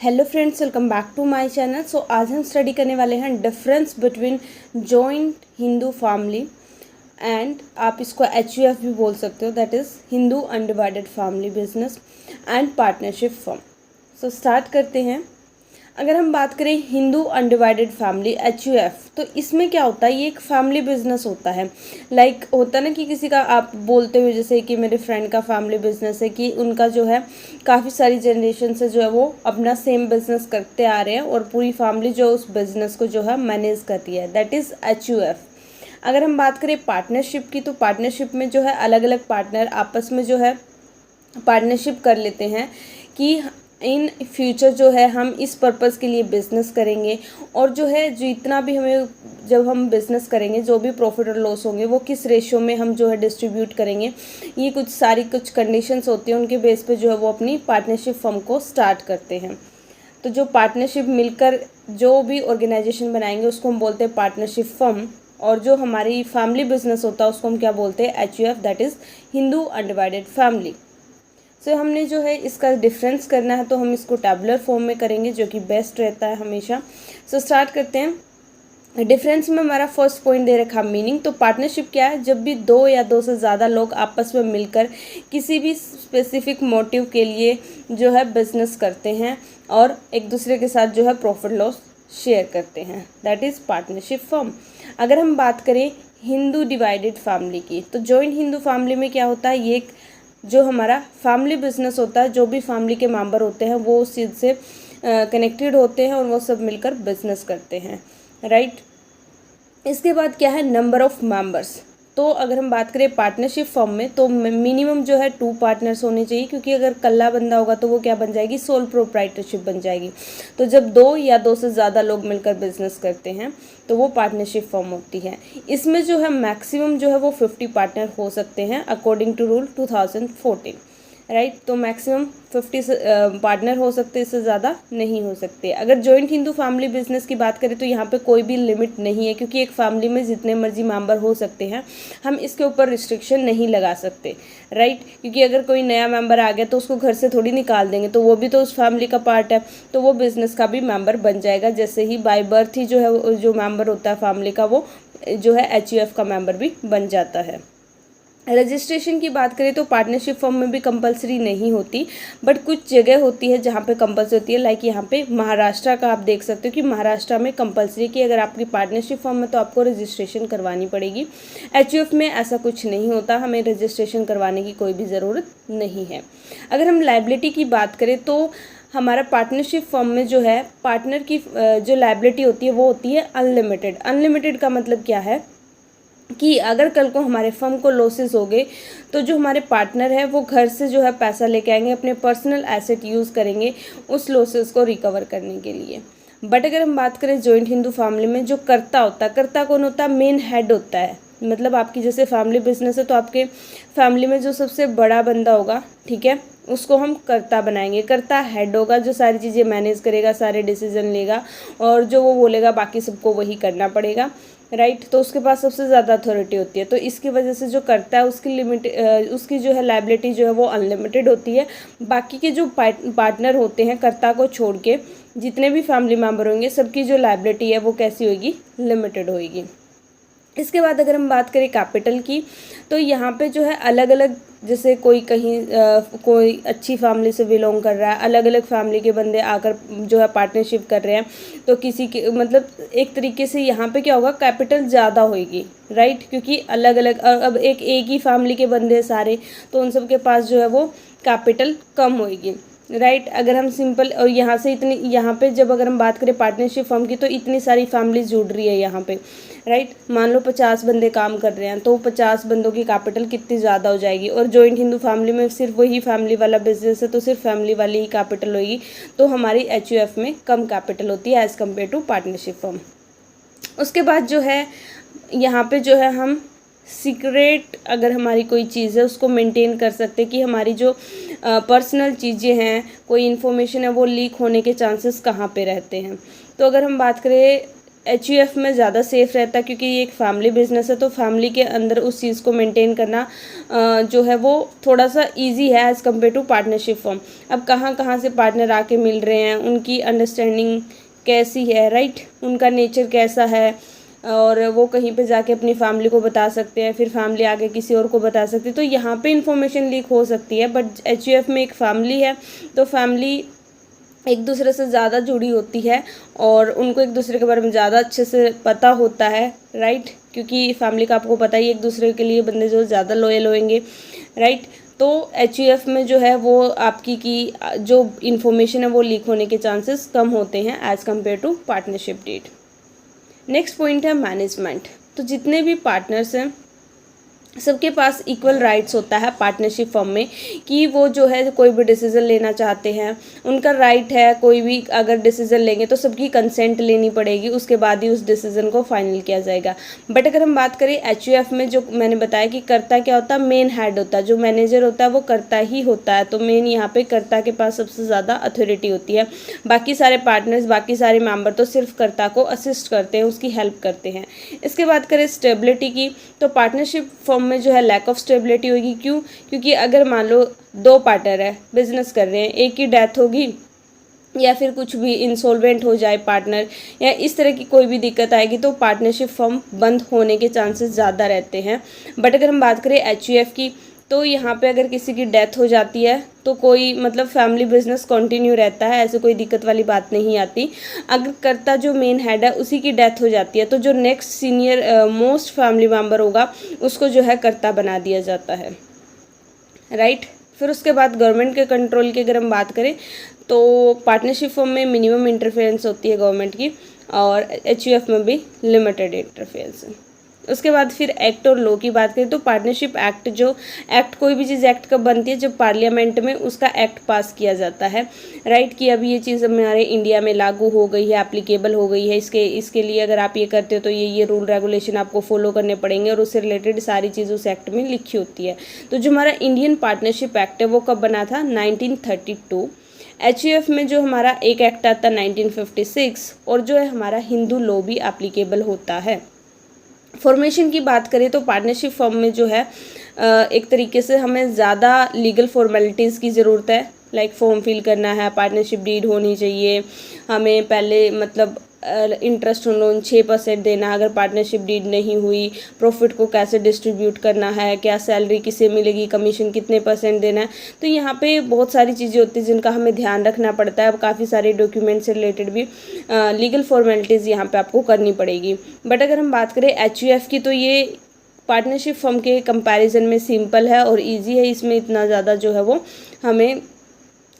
Hello friends, welcome back to my channel. So आज हम study करने वाले हैं difference between joint Hindu family and आप इसको HUF भी बोल सकते हो, that is Hindu undivided family business and partnership firm. So start करते हैं। अगर हम बात करें हिंदू अनडिवाइडेड फैमिली HUF, तो इसमें क्या होता है, ये एक फैमिली बिजनेस होता है। लाइक होता है ना कि किसी का आप बोलते हुए, जैसे कि मेरे फ्रेंड का फैमिली बिजनेस है, कि उनका जो है काफ़ी सारी जनरेशन से जो है वो अपना सेम बिजनेस करते आ रहे हैं और पूरी फैमिली जो उस बिजनेस को जो है मैनेज करती है, दैट इज़ HUF। अगर हम बात करें पार्टनरशिप की, तो पार्टनरशिप में जो है अलग अलग पार्टनर आपस में जो है पार्टनरशिप कर लेते हैं कि इन फ्यूचर जो है हम इस पर्पज़ के लिए बिज़नेस करेंगे, और जो है जितना भी हमें जब हम बिज़नेस करेंगे जो भी प्रॉफिट और लॉस होंगे वो किस रेशियो में हम जो है डिस्ट्रीब्यूट करेंगे, ये कुछ कंडीशंस होती हैं, उनके बेस पे जो है वो अपनी पार्टनरशिप फर्म को स्टार्ट करते हैं। तो जो पार्टनरशिप मिलकर जो भी ऑर्गेनाइजेशन बनाएंगे उसको हम बोलते हैं पार्टनरशिप फर्म, और जो हमारी फैमिली बिजनेस होता है उसको हम क्या बोलते हैं, HUF, that is Hindu undivided family. So हमने जो है इसका डिफरेंस करना है तो हम इसको टैबुलर फॉर्म में करेंगे, जो कि बेस्ट रहता है हमेशा। सो स्टार्ट करते हैं। डिफरेंस में हमारा फर्स्ट पॉइंट दे रखा मीनिंग। तो पार्टनरशिप क्या है, जब भी दो या दो से ज़्यादा लोग आपस में मिलकर किसी भी स्पेसिफिक मोटिव के लिए जो है बिजनेस करते हैं और एक दूसरे के साथ जो है प्रॉफिट लॉस शेयर करते हैं, दैट इज़ पार्टनरशिप फर्म। अगर हम बात करें हिंदू डिवाइडेड फैमिली की, तो जॉइंट हिंदू फैमिली में क्या होता है, ये एक जो हमारा फैमिली बिजनेस होता है, जो भी फैमिली के मेंबर होते हैं वो उस चीज़ से कनेक्टेड होते हैं और वो सब मिलकर बिजनेस करते हैं, राइट। इसके बाद क्या है, नंबर ऑफ मेंबर्स। तो अगर हम बात करें पार्टनरशिप फर्म में, तो मिनिमम जो है 2 पार्टनर्स होने चाहिए, क्योंकि अगर कल्ला बंदा होगा तो वो क्या बन जाएगी, सोल प्रोप्राइटरशिप बन जाएगी। तो जब 2 या 2 से ज़्यादा लोग मिलकर बिजनेस करते हैं तो वो पार्टनरशिप फर्म होती है। इसमें जो है मैक्सिमम जो है वो 50 पार्टनर हो सकते हैं अकॉर्डिंग टू रूल 2014, राइट। तो मैक्सिमम 50 पार्टनर हो सकते हैं, इससे ज़्यादा नहीं हो सकते। अगर जॉइंट हिंदू फैमिली बिजनेस की बात करें तो यहाँ पे कोई भी लिमिट नहीं है, क्योंकि एक फैमिली में जितने मर्जी मेंबर हो सकते हैं, हम इसके ऊपर रिस्ट्रिक्शन नहीं लगा सकते, राइट। क्योंकि अगर कोई नया मेंबर आ गया तो उसको घर से थोड़ी निकाल देंगे, तो वो भी तो उस फैमिली का पार्ट है, तो वो बिज़नेस का भी मेंबर बन जाएगा। जैसे ही बाय बर्थ ही जो है जो मेंबर होता है फैमिली का, वो जो है HUF का मेंबर भी बन जाता है। रजिस्ट्रेशन की बात करें तो पार्टनरशिप फर्म में भी कंपलसरी नहीं होती, बट कुछ जगह होती है जहाँ पे कंपलसरी होती है। लाइक यहाँ पे महाराष्ट्र का आप देख सकते हो कि महाराष्ट्र में कंपलसरी कि अगर आपकी पार्टनरशिप फर्म है तो आपको रजिस्ट्रेशन करवानी पड़ेगी। HUF में ऐसा कुछ नहीं होता, हमें रजिस्ट्रेशन करवाने की कोई भी ज़रूरत नहीं है। अगर हम लायबिलिटी की बात करें तो हमारा पार्टनरशिप फर्म में जो है पार्टनर की जो लायबिलिटी होती है वो होती है अनलिमिटेड। अनलिमिटेड का मतलब क्या है कि अगर कल को हमारे फर्म को लॉसेस हो गए तो जो हमारे पार्टनर है वो घर से जो है पैसा लेके आएंगे, अपने पर्सनल एसेट यूज़ करेंगे उस लॉसेस को रिकवर करने के लिए। बट अगर हम बात करें जॉइंट हिंदू फैमिली में, जो कर्ता होता है, कर्ता कौन होता है, मेन हेड होता है। मतलब आपकी जैसे फैमिली बिजनेस है तो आपके फैमिली में जो सबसे बड़ा बंदा होगा, ठीक है, उसको हम कर्ता बनाएंगे। कर्ता हेड होगा, जो सारी चीज़ें मैनेज करेगा, सारे डिसीजन लेगा, और जो वो बोलेगा बाकी सबको वही करना पड़ेगा, राइट। तो उसके पास सबसे ज़्यादा अथॉरिटी होती है, तो इसकी वजह से जो करता है उसकी जो है लायबिलिटी जो है वो अनलिमिटेड होती है। बाकी के जो पार्टनर होते हैं कर्ता को छोड़ के, जितने भी फैमिली मेम्बर होंगे, सबकी जो लायबिलिटी है वो कैसी होगी, लिमिटेड होगी। इसके बाद अगर हम बात करें कैपिटल की, तो यहाँ पे जो है अलग अलग, जैसे कोई कहीं कोई अच्छी फैमिली से बिलोंग कर रहा है, अलग अलग फैमिली के बंदे आकर जो है पार्टनरशिप कर रहे हैं, तो किसी के मतलब एक तरीके से यहाँ पे क्या होगा, कैपिटल ज़्यादा होगी, राइट। क्योंकि अलग अलग अब एक ही फैमिली के बंदे सारे, तो उन सब के पास जो है वो कैपिटल कम होगी, राइट। अगर हम सिंपल और यहाँ से इतनी, यहाँ पे जब अगर हम बात करें पार्टनरशिप फर्म की, तो इतनी सारी फैमिलीज जुड़ रही है यहाँ पे, राइट। मान लो 50 बंदे काम कर रहे हैं, तो 50 बंदों की कैपिटल कितनी ज़्यादा हो जाएगी। और जॉइंट हिंदू फैमिली में सिर्फ वही फैमिली वाला बिजनेस है, तो सिर्फ फैमिली वाली ही कैपिटल होगी, तो हमारी HUF में कम कैपिटल होती है as compare to partnership firm. उसके बाद जो है यहाँ पे जो है हम सीक्रेट, अगर हमारी कोई चीज़ है उसको मेंटेन कर सकते हैं कि हमारी जो पर्सनल चीज़ें हैं, कोई इन्फॉर्मेशन है, वो लीक होने के चांसेस कहाँ पे रहते हैं। तो अगर हम बात करें HUF में ज़्यादा सेफ़ रहता है, क्योंकि ये एक फैमिली बिजनेस है, तो फैमिली के अंदर उस चीज़ को मेंटेन करना जो है वो थोड़ा सा इजी है as compare to partnership form. अब कहाँ कहाँ से पार्टनर आके मिल रहे हैं, उनकी अंडरस्टैंडिंग कैसी है, राइट, उनका नेचर कैसा है, और वो कहीं पे जाके अपनी फैमिली को बता सकते हैं, फिर फैमिली आगे किसी और को बता सकती है, तो यहाँ पे इन्फॉर्मेशन लीक हो सकती है। बट HUF में एक फैमिली है, तो फैमिली एक दूसरे से ज़्यादा जुड़ी होती है और उनको एक दूसरे के बारे में ज़्यादा अच्छे से पता होता है, राइट, क्योंकि फैमिली का आपको पता ही, एक दूसरे के लिए बंदे जो ज़्यादा लॉयल होंगे, राइट। तो HUF में जो है वो आपकी की जो इन्फॉर्मेशन है वो लीक होने के चांसेस कम होते हैं as compare to partnership deed. Next point है मैनेजमेंट। तो जितने भी पार्टनर्स हैं सबके पास इक्वल राइट्स होता है पार्टनरशिप फर्म में, कि वो जो है कोई भी डिसीज़न लेना चाहते हैं, उनका राइट है, कोई भी अगर डिसीज़न लेंगे तो सबकी कंसेंट लेनी पड़ेगी, उसके बाद ही उस डिसीज़न को फाइनल किया जाएगा। बट अगर हम बात करें HUF में, जो मैंने बताया कि कर्ता क्या होता है, मेन हेड होता है, जो मैनेजर होता है वो कर्ता ही होता है, तो मेन यहाँ पे कर्ता के पास सबसे ज़्यादा अथॉरिटी होती है। बाकी सारे पार्टनर्स, बाकी सारे मेंबर तो सिर्फ कर्ता को असिस्ट करते हैं, उसकी हेल्प करते हैं। इसके बात करें स्टेबिलिटी की, तो पार्टनरशिप फर्म में जो है लैक ऑफ स्टेबिलिटी होगी। क्यों? क्योंकि अगर मान लो 2 पार्टनर है, बिजनेस कर रहे हैं, एक की डेथ होगी या फिर कुछ भी इंसॉल्वेंट हो जाए पार्टनर, या इस तरह की कोई भी दिक्कत आएगी, तो पार्टनरशिप फर्म बंद होने के चांसेस ज़्यादा रहते हैं। बट अगर हम बात करें HUF की, तो यहाँ पे अगर किसी की डेथ हो जाती है तो कोई मतलब फैमिली बिजनेस कंटिन्यू रहता है, ऐसे कोई दिक्कत वाली बात नहीं आती। अगर कर्ता जो मेन हेड है उसी की डेथ हो जाती है, तो जो next senior most family member होगा उसको जो है कर्ता बना दिया जाता है, राइट। फिर उसके बाद गवर्नमेंट के कंट्रोल की अगर हम बात करें, तो पार्टनरशिप फर्म में मिनिमम इंटरफेरेंस होती है गवर्नमेंट की, और HUF में भी लिमिटेड इंटरफेरेंस है। उसके बाद फिर एक्ट और लॉ की बात करें, तो पार्टनरशिप एक्ट, जो एक्ट, कोई भी चीज़ एक्ट कब बनती है, जब पार्लियामेंट में उसका एक्ट पास किया जाता है, राइट, कि अभी ये चीज़ हमारे इंडिया में लागू हो गई है, एप्लीकेबल हो गई है, इसके लिए अगर आप ये करते हो तो ये रूल रेगुलेशन आपको फॉलो करने पड़ेंगे, और उससे रिलेटेड सारी चीज़ उस एक्ट में लिखी होती है। तो जो हमारा इंडियन पार्टनरशिप एक्ट है वो कब बना था? 1932। HUF में जो हमारा एक एक्ट आता है 1956, और जो है हमारा हिंदू लॉ भी एप्लीकेबल होता है। फॉर्मेशन की बात करें तो पार्टनरशिप फर्म में जो है एक तरीके से हमें ज़्यादा लीगल फॉर्मेलिटीज़ की ज़रूरत है, लाइक फॉर्म फिल करना है, पार्टनरशिप डीड होनी चाहिए, हमें पहले मतलब इंटरेस्ट ऑन लोन 6% देना है अगर पार्टनरशिप डीड नहीं हुई, प्रॉफिट को कैसे डिस्ट्रीब्यूट करना है, क्या सैलरी किसे मिलेगी, कमीशन कितने % देना है। तो यहाँ पे बहुत सारी चीज़ें होती हैं जिनका हमें ध्यान रखना पड़ता है। अब काफ़ी सारे डॉक्यूमेंट से रिलेटेड भी लीगल फॉर्मेलिटीज़ यहाँ पे आपको करनी पड़ेगी। बट अगर हम बात करें HUF की, तो ये पार्टनरशिप फर्म के कंपैरिजन में सिंपल है और ईजी है, इसमें इतना ज़्यादा जो है वो हमें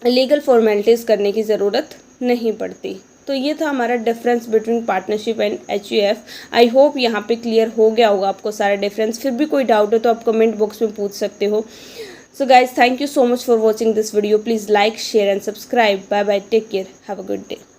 लीगल फॉर्मेलिटीज़ करने की ज़रूरत नहीं पड़ती। तो ये था हमारा difference between partnership and HUF। I hope यहाँ पे क्लियर हो गया होगा आपको सारा डिफरेंस। फिर भी कोई डाउट हो तो आप कमेंट बॉक्स में पूछ सकते हो। So guys, thank you so much for watching this video. Please like, share and subscribe. Bye bye, take care, have a good day.